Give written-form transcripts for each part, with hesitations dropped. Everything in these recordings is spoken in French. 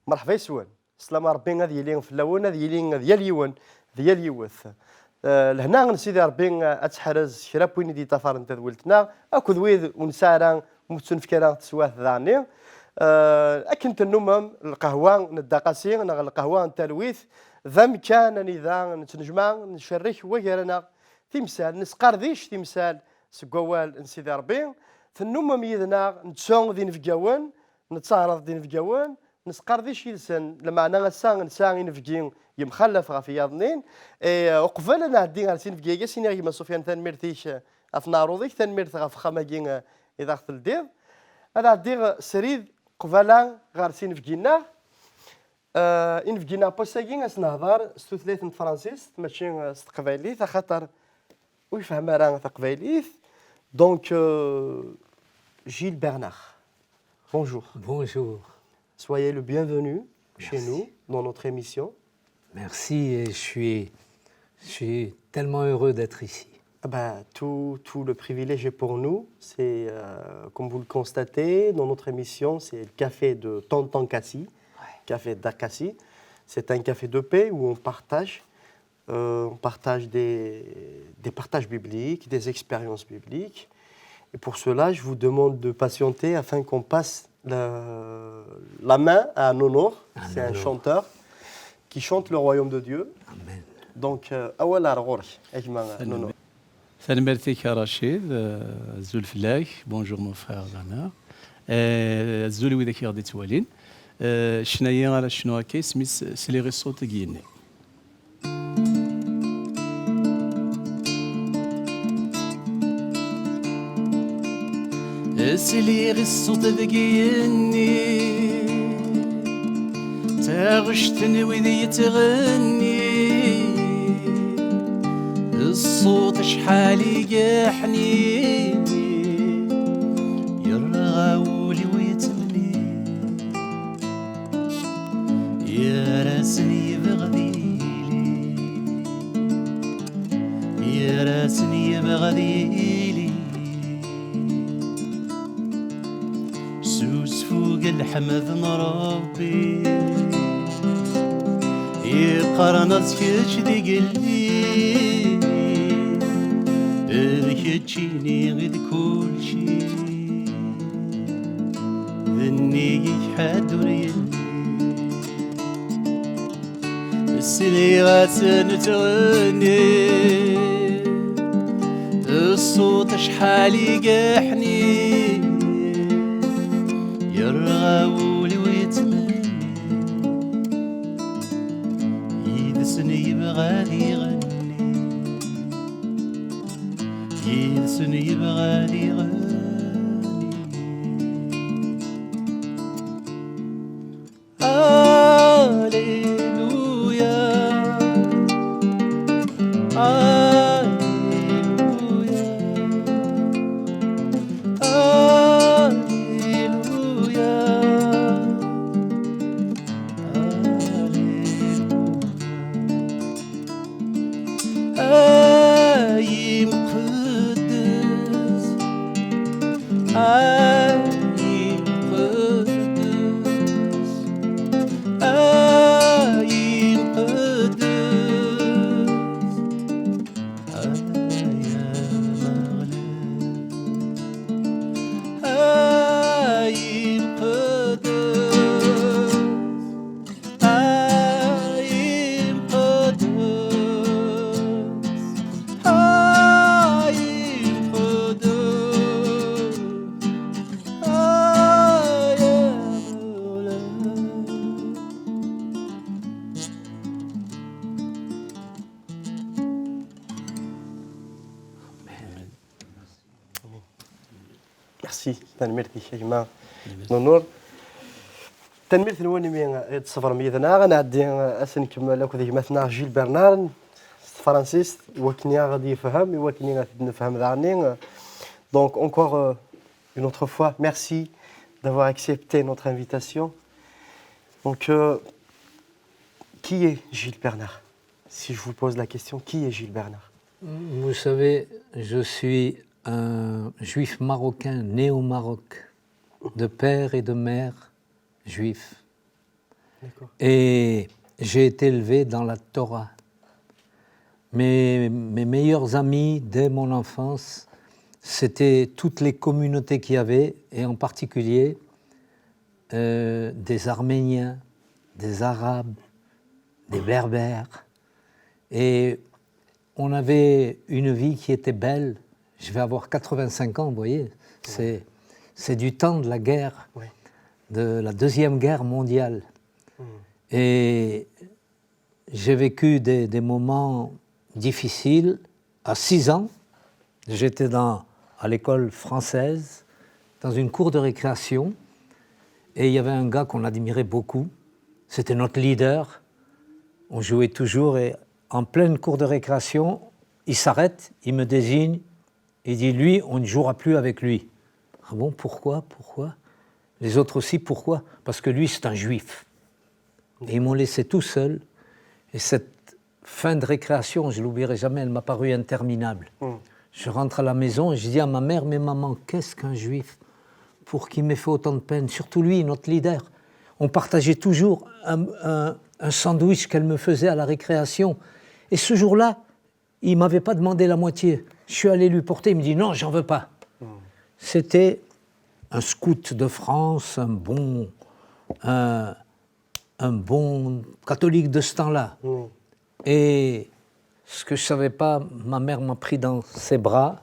مرحبا يسوان سلام ربي غادي يلين في اللون غادي يلين ديال اليوان ديال اليوث لهنا سيدي ربي اتحرز شرا بوين دي تفارن تدولتنا اكو ويد ونسارا متسن فكرا تسواه ذاني اكن تنمم القهوه ندقاسي القهوه التلويث ذم كان نذا نتنجمع نشرك وغيرنا تمثال نسقرديش تمثال سكوال سيدي ربي تنمم يدنا نتسون ذي نفقاون نتصارض ذي نفقاون نسقرديش يلسن لما انا غسان نسان نفقين يمخلف غا في ياضنين وقبل انا عدي غا سين فكيكا سين غيما سفيان تنمرتيش افناروضيك تنمرت غا في خماكين اذا خت الدير هذا عدي سريد قبل غا سين فكينا ان فكينا بوساكين اس نهضر ستوثليت فرانسيس ماشي تقبايليت خاطر ويفهم راه تقبايليت دونك جيل برنار bonjour. Bonjour. Soyez le bienvenu Merci. chez nous, dans notre émission. Merci et je suis tellement heureux d'être ici. Tout le privilège est pour nous. C'est, comme vous le constatez, dans notre émission, c'est le café de Tonton Kassi, café d'Akassi. C'est un café de paix où on partage des partages bibliques, des expériences bibliques. Et pour cela, je vous demande de patienter afin qu'on passe la main à un honneur. C'est un chanteur qui chante le royaume de Dieu. Amen. Donc, أول غورك أجمع نونو. سلامتك يا رشيد زول فلاك بونجور مون فخير انا زولي ويداك غادي توالين شناهي على شنو هكا سميت سليغي الصوت كيني سليغي الصوت كيني تاغشتني ويدي يتغني الصوت شحال يقحني يرغاولي ويتمني يا راسني بغديلي يا راسني بغديلي سوس فوق الحمد نربي يقرنت كيش دي قلبي كتشيني غير كل شي ذني حد وريلي السليغات نتغني الصوت شحال يقحني يرغاولي ويتمني يدسني بغادي يغني يدسني بغادي يغني هاليلويا هاليلويا هاليلويا هايم قدس هايم قدس هايم قدس هايا مغلب هايم قدس هايم قدس هايم قدس هايا Merci. تنمرتي أجمع نونور. تنمرت نواني من تصفر ميدنا غنعدي أسنكمل أكو ذيك مثلا جيل برنار فرانسيس وكنيا غادي يفهم وكنيا غادي نفهم ذعني. Donc encore une autre fois, merci d'avoir accepté notre invitation. Donc, qui est Gilles Bernard? Si je vous pose la question, qui est Gilles Bernard? Vous savez, je suis un juif marocain né au Maroc, de père et de mère juifs. D'accord. Et j'ai été élevé dans la Torah. Mes meilleurs amis, dès mon enfance, c'était toutes les communautés qu'il y avait, et en particulier des Arméniens, des Arabes, des Berbères. Et on avait une vie qui était belle. Je vais avoir 85 ans, vous voyez. C'est du temps de la guerre, Oui. de la Deuxième Guerre mondiale. Et j'ai vécu des moments difficiles. À 6 ans, j'étais à l'école française, dans une cour de récréation, et il y avait un gars qu'on admirait beaucoup. C'était notre leader. On jouait toujours, et en pleine cour de récréation, il s'arrête, il me désigne, il dit « Lui, on ne jouera plus avec lui ». Ah bon, pourquoi? Les autres aussi, pourquoi? Parce que lui, c'est un juif. Et ils m'ont laissé tout seul. Et cette fin de récréation, je ne l'oublierai jamais, elle m'a paru interminable. Je rentre à la maison et je dis à ma mère, mais maman, qu'est-ce qu'un juif pour qu'il m'ait fait autant de peine? Surtout lui, notre leader. On partageait toujours un sandwich qu'elle me faisait à la récréation. Et ce jour-là, il ne m'avait pas demandé la moitié. Je suis allé lui porter, il me dit, non, j'en veux pas. C'était un scout de France, un bon catholique de ce temps-là. Et ce que je ne savais pas, ma mère m'a pris dans ses bras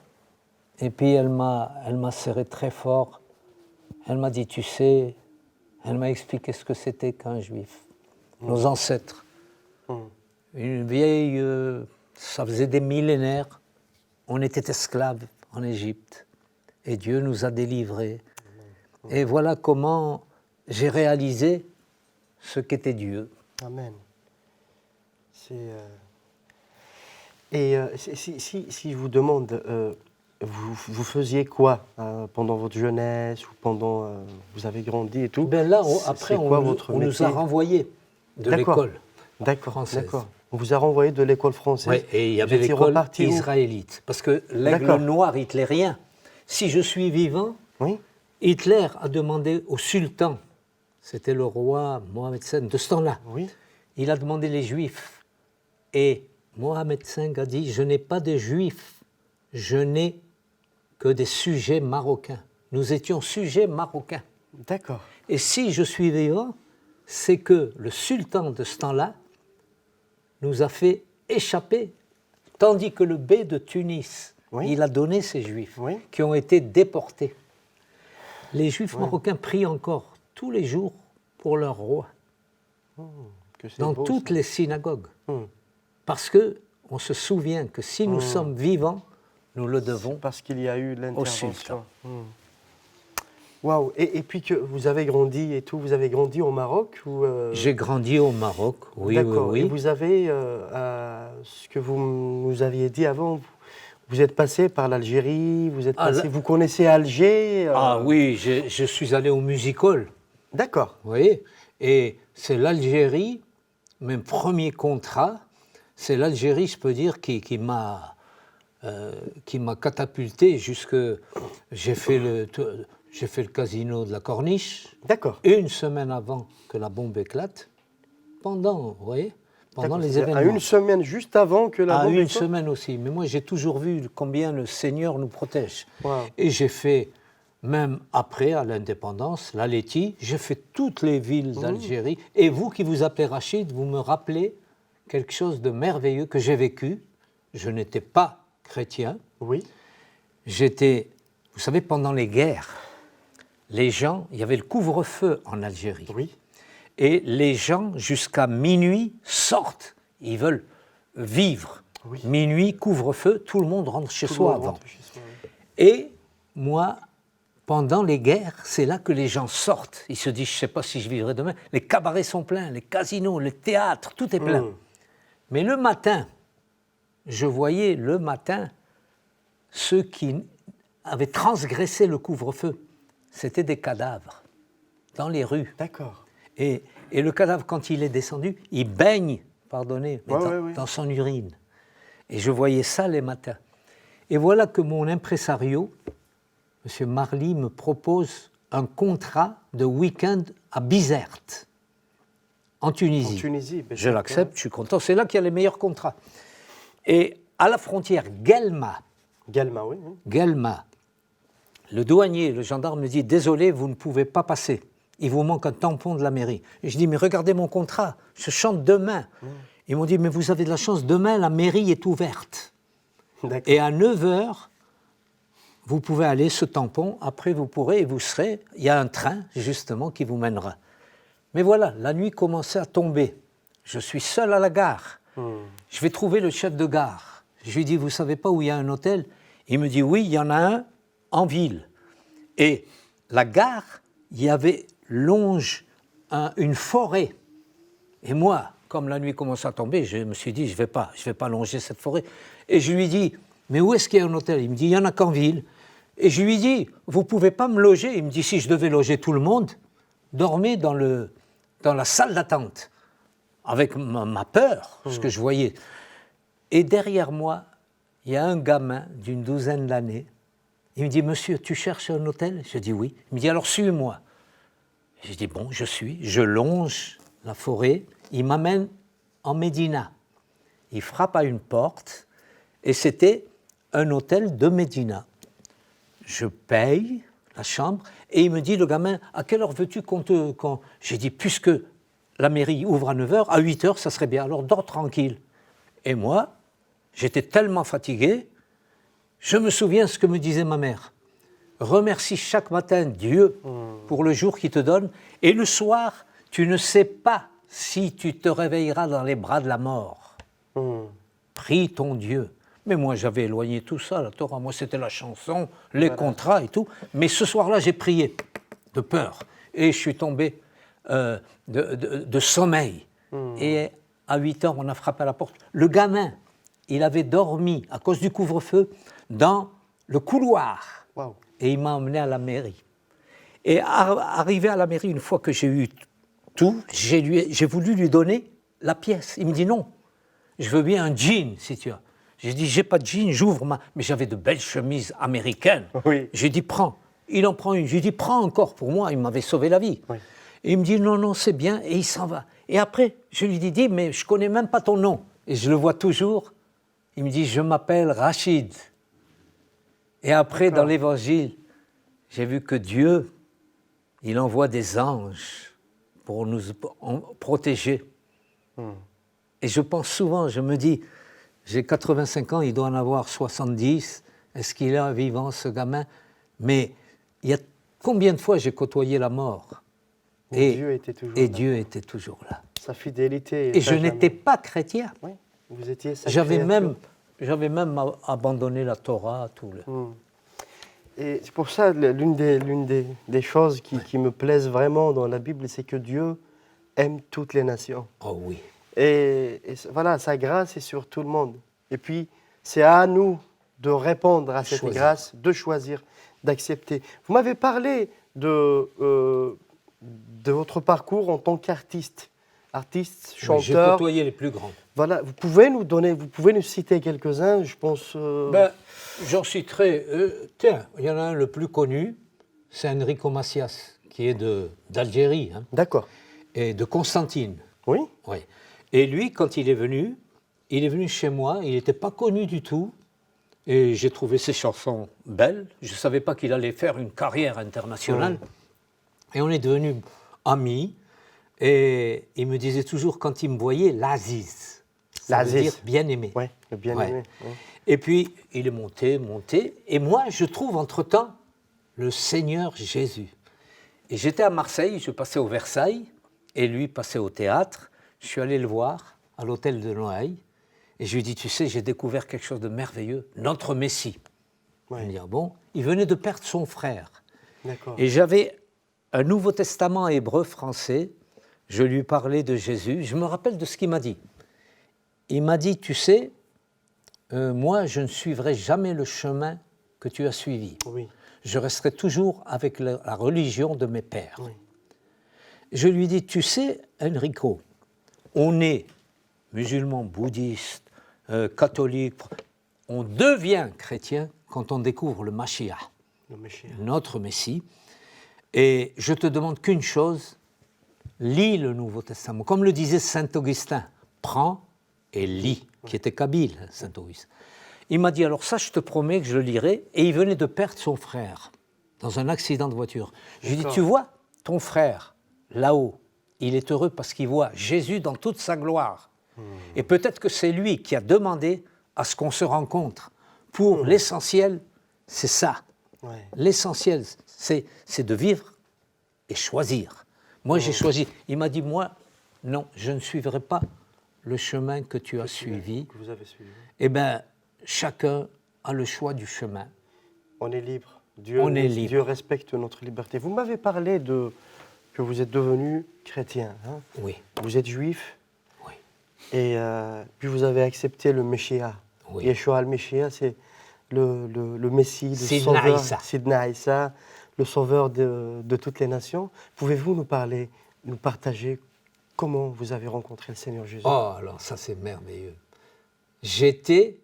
et puis elle m'a serré très fort. Elle m'a dit, tu sais, elle m'a expliqué ce que c'était qu'un juif. Nos ancêtres. Une vieille, ça faisait des millénaires, on était esclaves en Égypte et Dieu nous a délivrés. Et voilà comment j'ai réalisé ce qu'était Dieu. Amen. Et si je vous demande, vous faisiez quoi pendant votre jeunesse ou pendant vous avez grandi et tout? Ben là, après, on nous a renvoyés de l'école française. D'accord. On vous a renvoyé de l'école française. Oui, et il y avait l'école israélite. Parce que l'aigle noir hitlérien, si je suis vivant, oui. Hitler a demandé au sultan, c'était le roi Mohamed V de ce temps-là, oui. Il a demandé les juifs. Et Mohamed V a dit, je n'ai pas de juifs, je n'ai que des sujets marocains. Nous étions sujets marocains. D'accord. Et si je suis vivant, c'est que le sultan de ce temps-là nous a fait échapper, tandis que le bey de Tunis, oui. il a donné ces juifs oui. qui ont été déportés. Les juifs marocains prient encore tous les jours pour leur roi, dans beau, toutes ça. les synagogues. Parce qu'on se souvient que si nous sommes vivants, nous le devons parce qu'il y a eu l'intervention. au sultan. Waouh. Et puis que vous avez grandi et tout, vous avez grandi au Maroc ou J'ai grandi au Maroc, oui. Et vous avez, ce que vous nous aviez dit avant, vous êtes passé par l'Algérie, vous connaissez Alger Ah oui, je suis allé au Music Hall. D'accord. Vous voyez? Et c'est l'Algérie, mon premier contrat, c'est l'Algérie, je peux dire, qui m'a catapulté jusque... J'ai fait le casino de la Corniche. D'accord. Une semaine avant que la bombe éclate, pendant les événements. À une semaine juste avant que la bombe éclate. À une semaine aussi. Mais moi, j'ai toujours vu combien le Seigneur nous protège. Wow. Et j'ai fait, même après, à l'indépendance, la Laiti, j'ai fait toutes les villes d'Algérie. Et vous qui vous appelez Rachid, vous me rappelez quelque chose de merveilleux que j'ai vécu. Je n'étais pas chrétien. Oui. J'étais, vous savez, pendant les guerres, les gens, il y avait le couvre-feu en Algérie. Oui. Et les gens, jusqu'à minuit, sortent. Ils veulent vivre. Oui. Minuit, couvre-feu, tout le monde rentre chez soi avant. Chez soi, oui. Et moi, pendant les guerres, c'est là que les gens sortent. Ils se disent, je ne sais pas si je vivrai demain. Les cabarets sont pleins, les casinos, les théâtres, tout est plein. Mais le matin, je voyais le matin ceux qui avaient transgressé le couvre-feu. C'était des cadavres dans les rues. D'accord. Et le cadavre, quand il est descendu, il baigne, pardonnez, dans son urine. Et je voyais ça les matins. Et voilà que mon impresario, M. Marly, me propose un contrat de week-end à Bizerte. en Tunisie. En Tunisie, je l'accepte, je suis content. C'est là qu'il y a les meilleurs contrats. Et à la frontière, Guelma, oui. Guelma, le douanier, le gendarme me dit « Désolé, vous ne pouvez pas passer. Il vous manque un tampon de la mairie. » Et je dis « Mais regardez mon contrat, je chante demain. » Ils m'ont dit « Mais vous avez de la chance, demain la mairie est ouverte. Et à 9h, vous pouvez aller ce tampon, après vous pourrez et vous serez, il y a un train justement qui vous mènera. » Mais voilà, la nuit commençait à tomber. Je suis seul à la gare. Je vais trouver le chef de gare. Je lui dis « Vous ne savez pas où il y a un hôtel ?» Il me dit « Oui, il y en a un en ville. » Et la gare, il y avait longe une forêt. Et moi, comme la nuit commençait à tomber, je me suis dit, je vais pas longer cette forêt. Et je lui dis, mais où est-ce qu'il y a un hôtel? Il me dit, il n'y en a qu'en ville. Et je lui dis, vous ne pouvez pas me loger? Il me dit, si je devais loger tout le monde, dormez dans la salle d'attente. Avec ma peur, ce que je voyais. Et derrière moi, il y a un gamin d'une douzaine d'années. Il me dit, monsieur, tu cherches un hôtel? Je dis oui. Il me dit, alors suis-moi. Je dis, bon, je longe la forêt. Il m'amène en Médina. Il frappe à une porte et c'était un hôtel de Médina. Je paye la chambre et il me dit, le gamin, à quelle heure veux-tu qu'on te... J'ai dit, puisque la mairie ouvre à 9h, à 8h, ça serait bien, alors dors tranquille. Et moi, j'étais tellement fatigué, je me souviens ce que me disait ma mère. Remercie chaque matin Dieu pour le jour qu'il te donne et le soir, tu ne sais pas si tu te réveilleras dans les bras de la mort. Prie ton Dieu. Mais moi, j'avais éloigné tout ça, la Torah. Moi, c'était la chanson, les contrats et tout. Mais ce soir-là, j'ai prié de peur. Et je suis tombé de sommeil. Et à 8h, on a frappé à la porte. Le gamin, il avait dormi, à cause du couvre-feu, dans le couloir. Wow. Et il m'a emmené à la mairie. Et arrivé à la mairie, une fois que j'ai eu tout, j'ai voulu lui donner la pièce. Il me dit non, je veux bien un jean, si tu as. J'ai dit, j'ai pas de jean, j'ouvre ma... Mais j'avais de belles chemises américaines. Oui. J'ai dit, prends. Il en prend une. J'ai dit, prends encore pour moi, il m'avait sauvé la vie. Oui. Et il me dit, non, c'est bien, et il s'en va. Et après, je lui dis, mais je connais même pas ton nom. Et je le vois toujours. Il me dit, je m'appelle Rachid. Et après, dans l'Évangile, j'ai vu que Dieu, il envoie des anges pour nous protéger. Et je pense souvent, je me dis, j'ai 85 ans, il doit en avoir 70. Est-ce qu'il est vivant, ce gamin? Mais il y a combien de fois j'ai côtoyé la mort? Et Dieu était toujours là. Sa fidélité. Et je n'étais pas chrétien. Oui, vous étiez sa J'avais même abandonné la Torah. Tout le... Et c'est pour ça, l'une des choses qui me plaisent vraiment dans la Bible, c'est que Dieu aime toutes les nations. Oh oui. Et voilà, sa grâce est sur tout le monde. Et puis, c'est à nous de répondre à cette grâce, de choisir, d'accepter. Vous m'avez parlé de votre parcours en tant qu'artiste, chanteur. J'ai côtoyé les plus grands. Voilà, vous pouvez nous citer quelques-uns, je pense. J'en citerai. Tiens, il y en a un le plus connu, c'est Enrico Macias, qui est d'Algérie. Hein, d'accord. Et de Constantine. Oui. Oui. Et lui, quand il est venu chez moi, il n'était pas connu du tout. Et j'ai trouvé ses chansons belles. Je ne savais pas qu'il allait faire une carrière internationale. Et on est devenus amis. Et il me disait toujours, quand il me voyait, l'Aziz. Ça veut dire bien-aimé. Oui, le bien-aimé. Ouais. Et puis, il est monté. Et moi, je trouve entre-temps le Seigneur Jésus. Et j'étais à Marseille, je passais au Versailles, et lui passait au théâtre. Je suis allé le voir à l'hôtel de Noailles. Et je lui ai dit, tu sais, j'ai découvert quelque chose de merveilleux, notre Messie. Ouais. Il me dit, ah bon? Il venait de perdre son frère. D'accord. Et j'avais un Nouveau Testament hébreu français. Je lui parlais de Jésus. Je me rappelle de ce qu'il m'a dit. Il m'a dit, tu sais, moi, je ne suivrai jamais le chemin que tu as suivi. Oui. Je resterai toujours avec la religion de mes pères. Oui. Je lui dis, tu sais, Enrico, on est musulman, bouddhiste, catholique, on devient chrétien quand on découvre le Mashiach, notre Messie. Et je te demande qu'une chose, lis le Nouveau Testament. Comme le disait saint Augustin, prends et lis, qui était kabyle, saint Augustin. Il m'a dit, alors ça, je te promets que je le lirai. Et il venait de perdre son frère dans un accident de voiture. Je lui ai dit, tu vois, ton frère, là-haut, il est heureux parce qu'il voit Jésus dans toute sa gloire. Et peut-être que c'est lui qui a demandé à ce qu'on se rencontre. Pour l'essentiel, c'est ça. Ouais. L'essentiel, c'est de vivre et choisir. Moi, j'ai choisi. Il m'a dit, moi, non, je ne suivrai pas le chemin que tu as suivi. Que vous avez suivi. Eh bien, chacun a le choix du chemin. On est libre. Dieu respecte notre liberté. Vous m'avez parlé que vous êtes devenu chrétien. Hein? Oui. Vous êtes juif. Oui. Et puis vous avez accepté le Messia. Oui. Yeshua al-Messia, c'est le Messie, le Sidna sauveur, Issa. Sidna Issa, le sauveur de toutes les nations. Pouvez-vous nous partager comment vous avez rencontré le Seigneur Jésus? Oh, alors ça c'est merveilleux. J'étais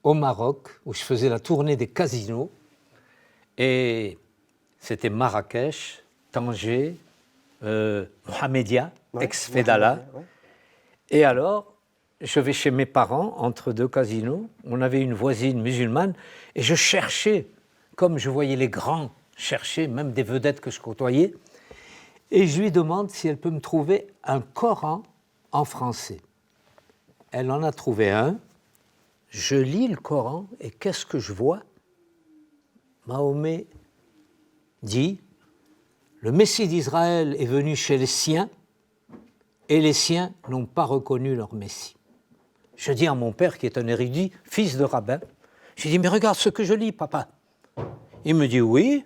au Maroc, où je faisais la tournée des casinos, et c'était Marrakech, Tanger, Mohamedia, Ouais, ex-Fedala. Mohamedia, ouais. Et alors, je vais chez mes parents, entre deux casinos, on avait une voisine musulmane, et je cherchais, comme je voyais les grands chercher, même des vedettes que je côtoyais, et je lui demande si elle peut me trouver un Coran en français. Elle en a trouvé un, je lis le Coran, et qu'est-ce que je vois? Mahomet dit, le Messie d'Israël est venu chez les siens, et les siens n'ont pas reconnu leur Messie. Je dis à mon père, qui est un érudit, fils de rabbin, je lui dis, mais regarde ce que je lis, papa. Il me dit, oui,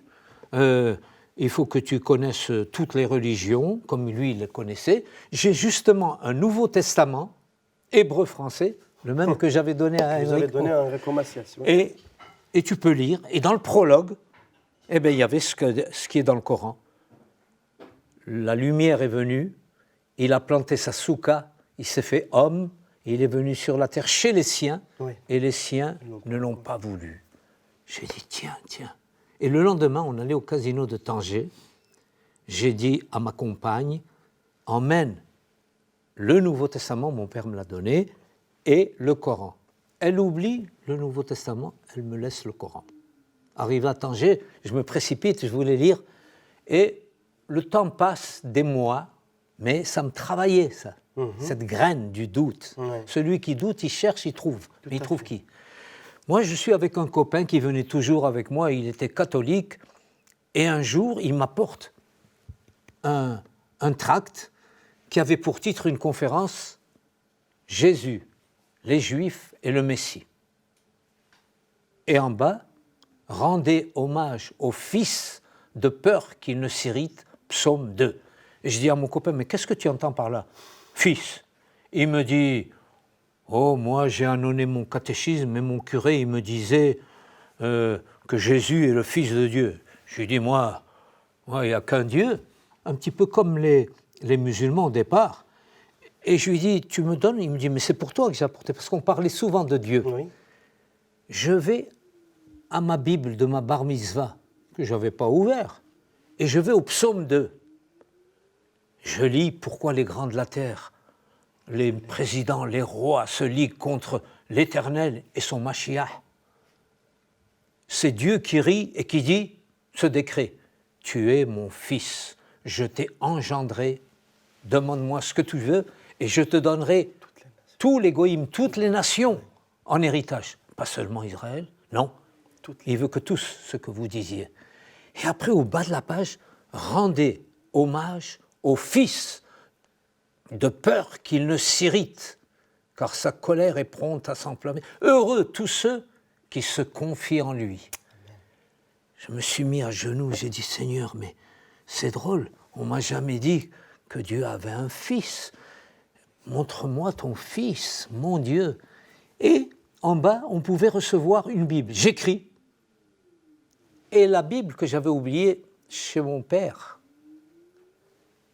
il faut que tu connaisses toutes les religions, comme lui, il les connaissait. J'ai justement un Nouveau Testament, hébreu-français, le même que j'avais donné à Vous avez Enrico. donné un Enrico Macias. Oui. Et tu peux lire. Et dans le prologue, eh bien, il y avait ce qui est dans le Coran. La lumière est venue, il a planté sa souka, il s'est fait homme, il est venu sur la terre chez les siens, Oui. et les siens ne l'ont pas voulu. J'ai dit, tiens. Et le lendemain, on allait au casino de Tanger. J'ai dit à ma compagne, emmène le Nouveau Testament, mon père me l'a donné, et le Coran. Elle oublie le Nouveau Testament, elle me laisse le Coran. Arrivé à Tanger, je me précipite, je voulais lire, et le temps passe des mois, mais ça me travaillait, ça, cette graine du doute. Ouais. Celui qui doute, il cherche, il trouve. Mais il trouve qui? Moi, je suis avec un copain qui venait toujours avec moi, il était catholique, et un jour, il m'apporte un tract qui avait pour titre une conférence « Jésus, les Juifs et le Messie ». Et en bas, « Rendez hommage au Fils de peur qu'il ne s'irrite », psaume 2. Et je dis à mon copain, mais qu'est-ce que tu entends par là? Fils. Il me dit, oh, moi j'ai annonné mon catéchisme, et mon curé, il me disait que Jésus est le Fils de Dieu. Je lui dis, moi, il n'y a qu'un Dieu, un petit peu comme les musulmans au départ. Et je lui dis, tu me donnes? Il me dit, mais c'est pour toi que j'ai apporté, parce qu'on parlait souvent de Dieu. Oui. Je vais à ma Bible de ma bar mitzvah, que je n'avais pas ouvert, et je vais au psaume 2. Je lis pourquoi les grands de la terre, les présidents, les rois se liguent contre l'Éternel et son Mashiach. C'est Dieu qui rit et qui dit ce décret. Tu es mon fils, je t'ai engendré, demande-moi ce que tu veux et je te donnerai tous les goïms, toutes les nations en héritage. Pas seulement Israël, non. Il veut que tous ce que vous disiez. Et après, au bas de la page, rendez hommage au Fils, de peur qu'il ne s'irrite, car sa colère est prompte à s'enflammer. Heureux tous ceux qui se confient en lui. Je me suis mis à genoux, j'ai dit, Seigneur, mais c'est drôle, on ne m'a jamais dit que Dieu avait un fils. Montre-moi ton fils, mon Dieu. Et en bas, on pouvait recevoir une Bible. J'écris. Et la Bible que j'avais oubliée chez mon père,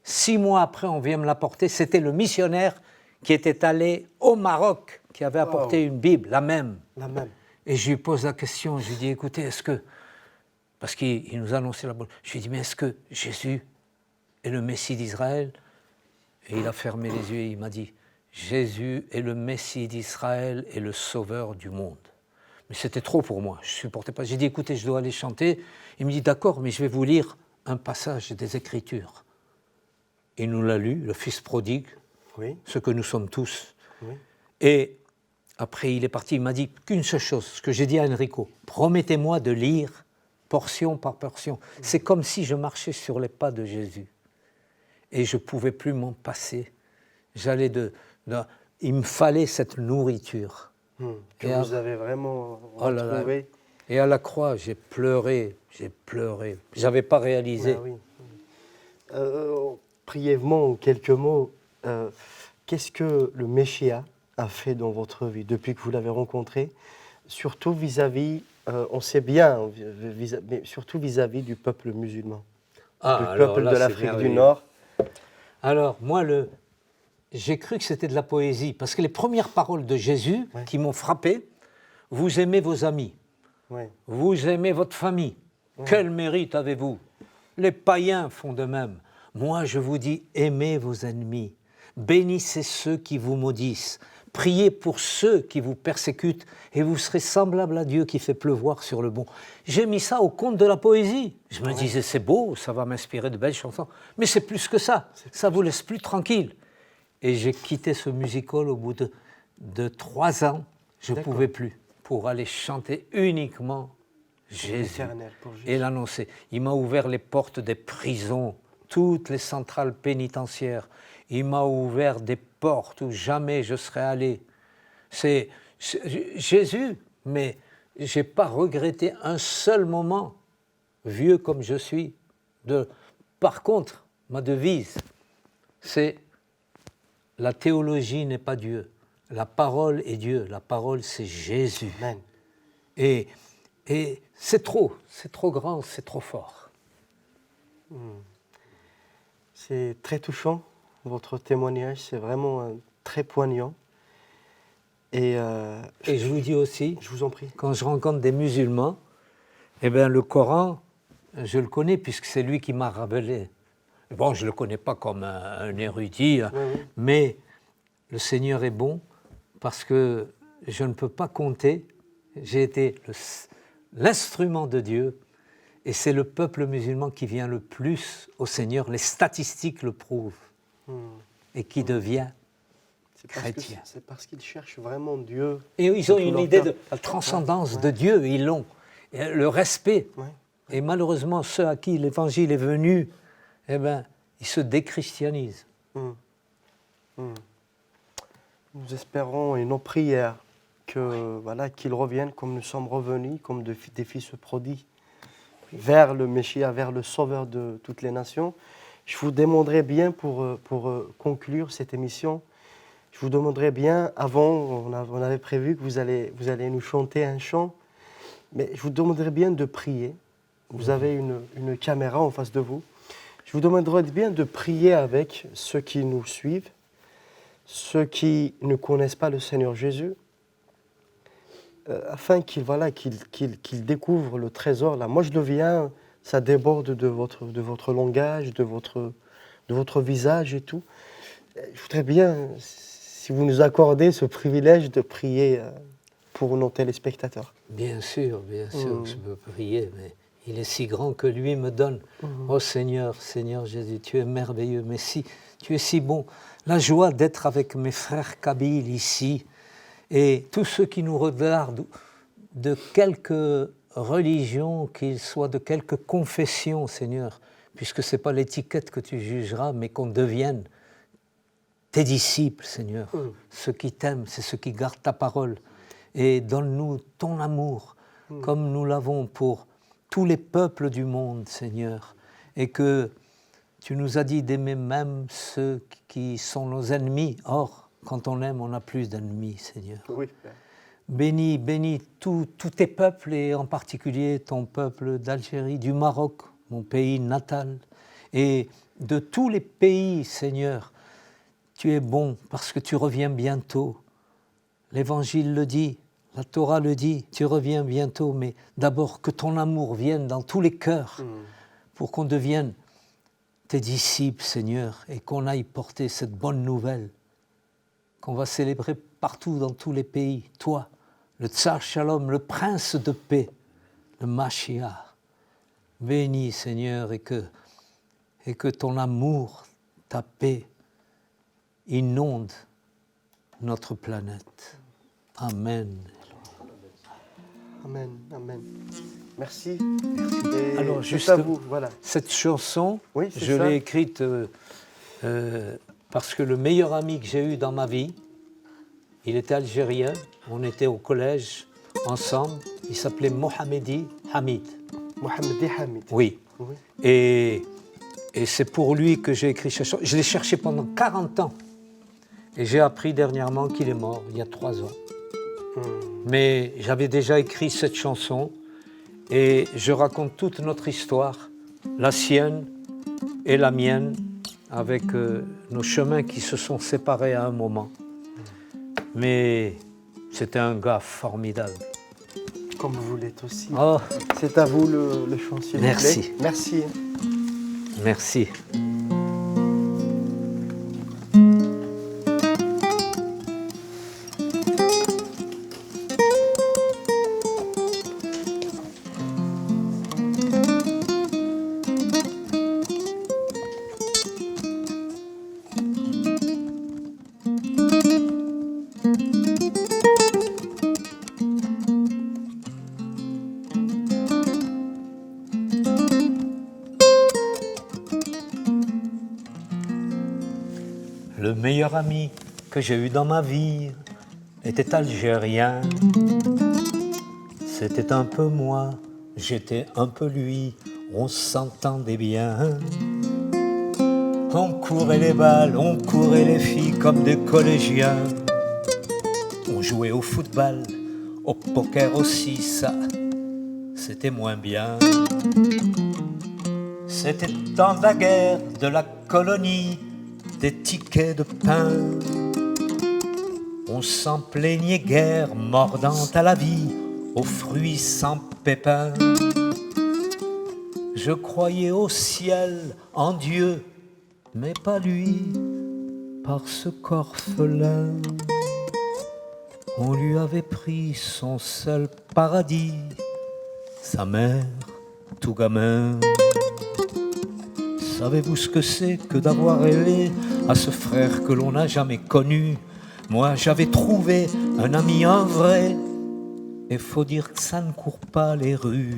6 mois après, on vient me l'apporter. C'était le missionnaire qui était allé au Maroc, qui avait apporté une Bible, la même. La même. Et je lui pose la question, je lui dis, écoutez, est-ce que... Parce qu'il nous a annoncé la bonne... Je lui dis, mais est-ce que Jésus est le Messie d'Israël? Et il a fermé les yeux et il m'a dit, Jésus est le Messie d'Israël et le Sauveur du monde. Mais c'était trop pour moi, je ne supportais pas. J'ai dit, écoutez, je dois aller chanter. Il me dit, d'accord, mais je vais vous lire un passage des Écritures. Il nous l'a lu, le Fils prodigue, Oui. ce que nous sommes tous. Oui. Et après, il est parti, il m'a dit qu'une seule chose, ce que j'ai dit à Enrico, promettez-moi de lire portion par portion. C'est comme si je marchais sur les pas de Jésus. Et je ne pouvais plus m'en passer. Il me fallait cette nourriture. Que Et vous avez vraiment Oh là là. retrouvé. Et à la croix, j'ai pleuré. Je n'avais pas réalisé. Ah oui. Brièvement, en quelques mots, qu'est-ce que le Messia a fait dans votre vie depuis que vous l'avez rencontré, surtout vis-à-vis, on sait bien, mais surtout vis-à-vis du peuple musulman, du peuple de l'Afrique du Nord. Alors, moi, j'ai cru que c'était de la poésie, parce que les premières paroles de Jésus qui m'ont frappé, vous aimez vos amis, vous aimez votre famille, quel mérite avez-vous? Les païens font de même. Moi, je vous dis, aimez vos ennemis, bénissez ceux qui vous maudissent, priez pour ceux qui vous persécutent, et vous serez semblable à Dieu qui fait pleuvoir sur le bon. J'ai mis ça au compte de la poésie. Je me disais, c'est beau, ça va m'inspirer de belles chansons, mais c'est plus que ça, ça vous laisse plus tranquille. Et j'ai quitté ce musical au bout de 3 ans, je ne pouvais plus, pour aller chanter uniquement Jésus et l'annoncer. Il m'a ouvert les portes des prisons, toutes les centrales pénitentiaires. Il m'a ouvert des portes où jamais je serais allé. C'est Jésus, mais je n'ai pas regretté un seul moment, vieux comme je suis. Par contre, ma devise, c'est la théologie n'est pas Dieu, la parole est Dieu, la parole c'est Jésus. Amen. Et c'est trop grand, c'est trop fort. C'est très touchant, votre témoignage, c'est vraiment très poignant. Et je vous dis aussi, je vous en prie. Quand je rencontre des musulmans, eh bien, le Coran, je le connais puisque c'est lui qui m'a révélé. Bon, je ne le connais pas comme un érudit, mais le Seigneur est bon parce que je ne peux pas compter. J'ai été l'instrument de Dieu et c'est le peuple musulman qui vient le plus au Seigneur. Les statistiques le prouvent et qui devient chrétien. C'est parce qu'ils cherchent vraiment Dieu. Et ils ont une idée de la transcendance de Dieu, ils l'ont. Et le respect. Et malheureusement, ceux à qui l'Évangile est venu, eh ben, ils se déchristianisent. Nous espérons et nos prières qu'ils reviennent comme nous sommes revenus, comme des fils prodigues, vers le Messia, vers le Sauveur de toutes les nations. Je vous demanderai bien, pour conclure cette émission, je vous demanderai bien, avant, on avait prévu que vous allez nous chanter un chant, mais je vous demanderai bien de prier. Vous avez une caméra en face de vous. Je vous demanderai bien de prier avec ceux qui nous suivent, ceux qui ne connaissent pas le Seigneur Jésus, afin qu'ils découvrent le trésor là. Moi je le viens, ça déborde de votre langage, de votre visage et tout. Je voudrais bien, si vous nous accordez ce privilège de prier pour nos téléspectateurs. Bien sûr, je peux prier, mais il est si grand que lui me donne. Oh Seigneur, Seigneur Jésus, tu es merveilleux, mais tu es si bon. La joie d'être avec mes frères kabyles ici, et tous ceux qui nous regardent, de quelque religion qu'ils soient, de quelque confession, Seigneur, puisque ce n'est pas l'étiquette que tu jugeras, mais qu'on devienne tes disciples, Seigneur. Ceux qui t'aiment, c'est ceux qui gardent ta parole. Et donne-nous ton amour, comme nous l'avons pour tous les peuples du monde, Seigneur. Et que tu nous as dit d'aimer même ceux qui sont nos ennemis. Or, quand on aime, on a plus d'ennemis, Seigneur. Oui. Bénis tous tes peuples, et en particulier ton peuple d'Algérie, du Maroc, mon pays natal, et de tous les pays, Seigneur. Tu es bon parce que tu reviens bientôt. L'Évangile le dit, la Torah le dit, tu reviens bientôt, mais d'abord que ton amour vienne dans tous les cœurs pour qu'on devienne tes disciples, Seigneur, et qu'on aille porter cette bonne nouvelle qu'on va célébrer partout dans tous les pays. Toi, le Tsar Shalom, le prince de paix, le Mashiach. Bénis, Seigneur, et que ton amour, ta paix, inonde notre planète. Amen. Amen, amen. Merci. Et alors, juste à vous, voilà. Cette chanson, oui, je l'ai écrite parce que le meilleur ami que j'ai eu dans ma vie, il était algérien, on était au collège ensemble, il s'appelait Mohamedi Hamid. Mohamedi Hamid. Oui. Oui. Et c'est pour lui que j'ai écrit cette chanson. Je l'ai cherché pendant 40 ans. Et j'ai appris dernièrement qu'il est mort, il y a 3 ans. Mais j'avais déjà écrit cette chanson et je raconte toute notre histoire, la sienne et la mienne, avec nos chemins qui se sont séparés à un moment. Mais c'était un gars formidable. Comme vous l'êtes aussi. Oh. C'est à vous le chant, s'il vous plaît. Merci. Merci. Merci. Le meilleur ami que j'ai eu dans ma vie était algérien. C'était un peu moi, j'étais un peu lui, on s'entendait bien. On courait les balles, on courait les filles comme des collégiens. On jouait au football, au poker aussi, ça, c'était moins bien. C'était dans la guerre de la colonie, des tickets de pain. On s'en plaignait guère, mordant à la vie, aux fruits sans pépins. Je croyais au ciel, en Dieu, mais pas lui, parce qu'orphelin, on lui avait pris son seul paradis, sa mère, tout gamin. Savez-vous ce que c'est que d'avoir rêvé à ce frère que l'on n'a jamais connu? Moi j'avais trouvé un ami, un vrai, et faut dire que ça ne court pas les rues.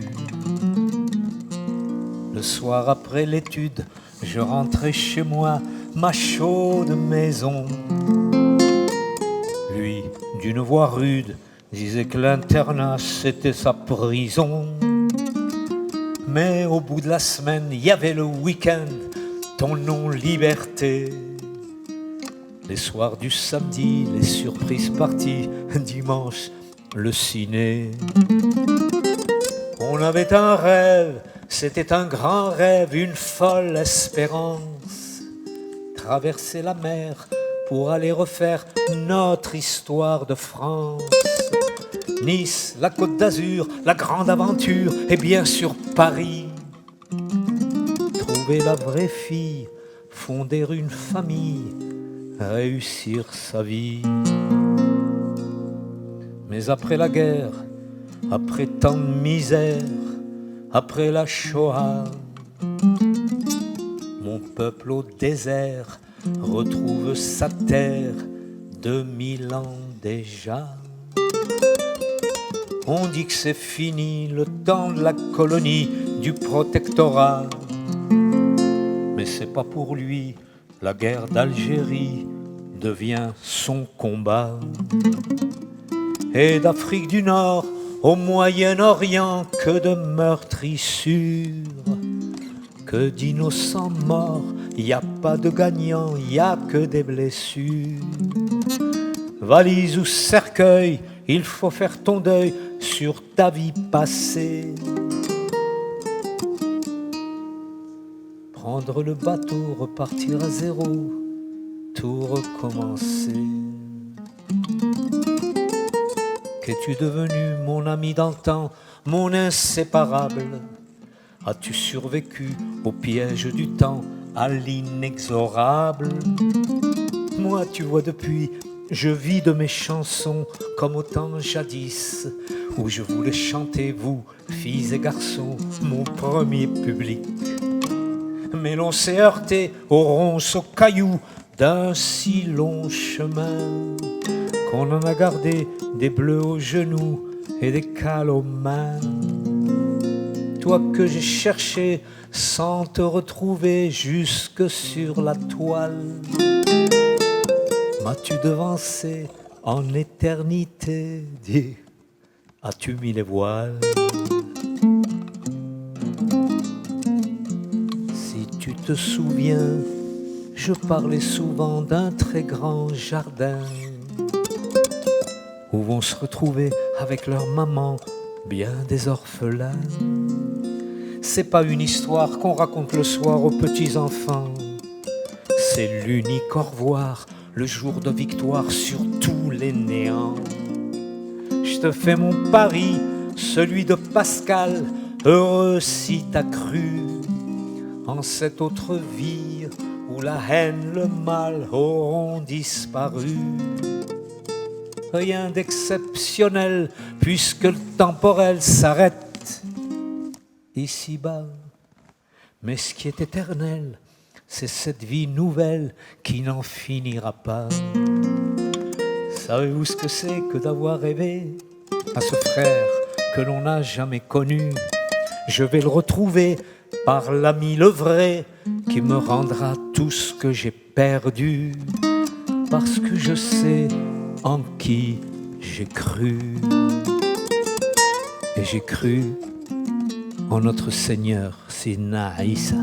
Le soir après l'étude, je rentrais chez moi, ma chaude maison. Lui, d'une voix rude, disait que l'internat c'était sa prison. Mais au bout de la semaine, il y avait le week-end, ton nom liberté. Les soirs du samedi, les surprises parties, dimanche, le ciné. On avait un rêve, c'était un grand rêve, une folle espérance. Traverser la mer pour aller refaire notre histoire de France. Nice, la Côte d'Azur, la grande aventure et bien sûr Paris. Trouver la vraie fille, fonder une famille, réussir sa vie. Mais après la guerre, après tant de misère, après la Shoah, mon peuple au désert retrouve sa terre 2000 ans déjà. On dit que c'est fini le temps de la colonie, du protectorat. Mais c'est pas pour lui, la guerre d'Algérie devient son combat. Et d'Afrique du Nord au Moyen-Orient, que de meurtrissures, que d'innocents morts, y a pas de gagnants, y a que des blessures. Valise ou cercueil, il faut faire ton deuil sur ta vie passée. Prendre le bateau, repartir à zéro, tout recommencer. Qu'es-tu devenu, mon ami d'antan, mon inséparable? As-tu survécu au piège du temps à l'inexorable. Moi, tu vois, depuis, je vis de mes chansons comme au temps jadis, où je voulais chanter, vous, filles et garçons, mon premier public. Mais l'on s'est heurté aux ronces, aux cailloux d'un si long chemin, qu'on en a gardé des bleus aux genoux et des cales aux mains. Toi que j'ai cherché sans te retrouver jusque sur la toile, m'as-tu devancé en éternité? Dis, as-tu mis les voiles? Si tu te souviens, je parlais souvent d'un très grand jardin où vont se retrouver avec leur maman bien des orphelins. C'est pas une histoire qu'on raconte le soir aux petits enfants, c'est l'unique au revoir, le jour de victoire sur tous les néants. Je te fais mon pari, celui de Pascal, heureux si t'as cru en cette autre vie où la haine, le mal auront disparu. Rien d'exceptionnel puisque le temporel s'arrête ici-bas. Mais ce qui est éternel, c'est cette vie nouvelle qui n'en finira pas. Savez-vous ce que c'est que d'avoir rêvé à ce frère que l'on n'a jamais connu? Je vais le retrouver par l'ami le vrai qui me rendra tout ce que j'ai perdu, parce que je sais en qui j'ai cru. Et j'ai cru en notre Seigneur Sidna Issa.